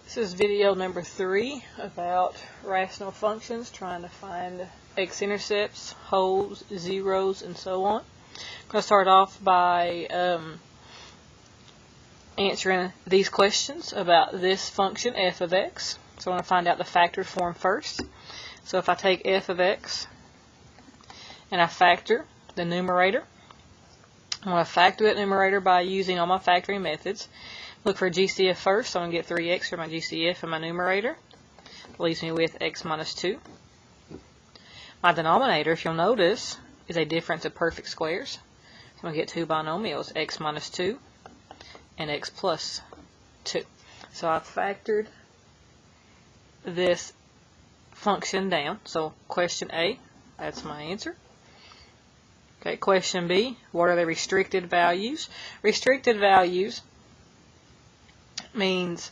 This is video number 3 about rational functions, trying to find x-intercepts, wholes, zeros, and so on. I'm going to start off by answering these questions about this function, f of x. So I want to find out the factored form first. So if I take f of x and I factor the numerator, I'm going to factor that numerator by using all my factoring methods. Look for GCF first, so I'm going to get 3x for my GCF and my numerator. Leaves me with x minus 2. My denominator, if you'll notice, is a difference of perfect squares. So I'm going to get two binomials, x minus 2 and x plus 2. So I've factored this function down. So question A, that's my answer. Okay, question B, what are the restricted values? Restricted values means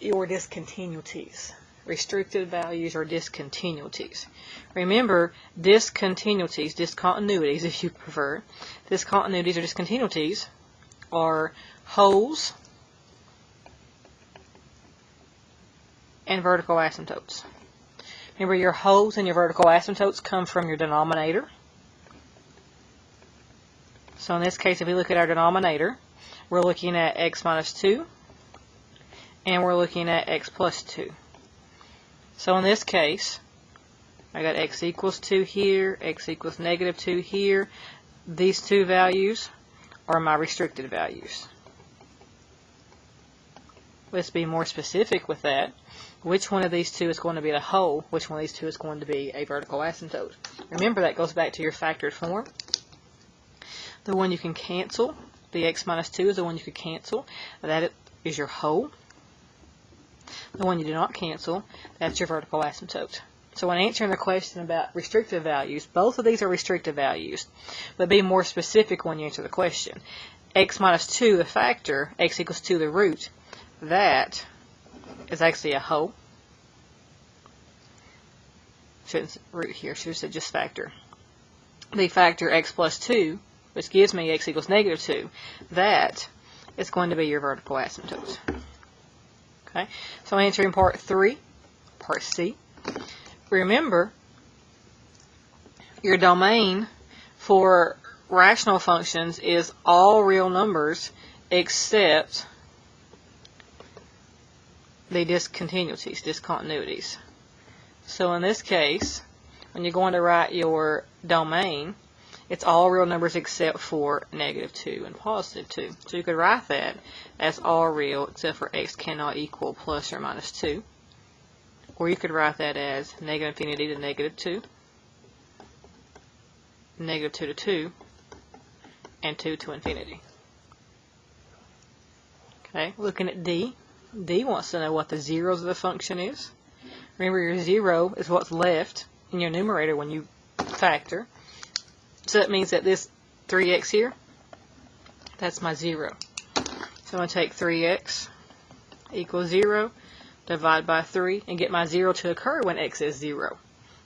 your discontinuities. Restricted values are discontinuities. Remember, discontinuities, discontinuities if you prefer, discontinuities or discontinuities are wholes and vertical asymptotes. Remember, your wholes and your vertical asymptotes come from your denominator. So in this case, if we look at our denominator, we're looking at x minus 2 and we're looking at x plus 2. So in this case, I got x equals 2 here, x equals negative 2 here. These two values are my restricted values. Let's be more specific with that. Which one of these two is going to be the whole? Which one of these two is going to be a vertical asymptote? Remember, that goes back to your factored form. The one you can cancel, the x minus 2 is the one you could cancel. That is your whole. The one you do not cancel, that's your vertical asymptote. So when answering the question about restrictive values, both of these are restrictive values. But be more specific when you answer the question. X minus 2, the factor, x equals 2, the root, that is actually a whole. Shouldn't root here, should have said just factor. The factor x plus 2, which gives me x equals negative 2, that is going to be your vertical asymptote. Okay, so answering part 3, part C. Remember, your domain for rational functions is all real numbers except the discontinuities. So in this case, when you're going to write your domain, it's all real numbers except for negative 2 and positive 2. So you could write that as all real except for x cannot equal plus or minus 2. Or you could write that as negative infinity to negative 2, negative 2 to 2, and 2 to infinity. Okay, looking at D. D wants to know what the zeros of the function is. Remember, your zero is what's left in your numerator when you factor. So that means that this 3x here, that's my 0. So I'm going to take 3x equals 0, divide by 3, and get my 0 to occur when x is 0.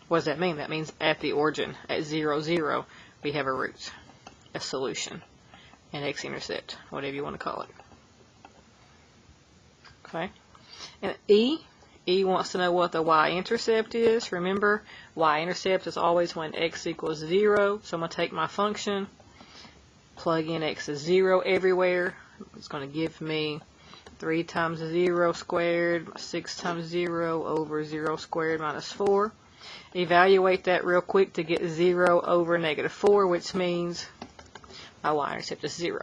What does that mean? That means at the origin, at 0, 0, we have a root, a solution, an x-intercept, whatever you want to call it. Okay. And E wants to know what the y-intercept is. Remember, y-intercept is always when x equals 0. So I'm going to take my function, plug in x is 0 everywhere. It's going to give me 3 times 0 squared, 6 times 0 over 0 squared minus 4. Evaluate that real quick to get 0 over negative 4, which means my y-intercept is 0.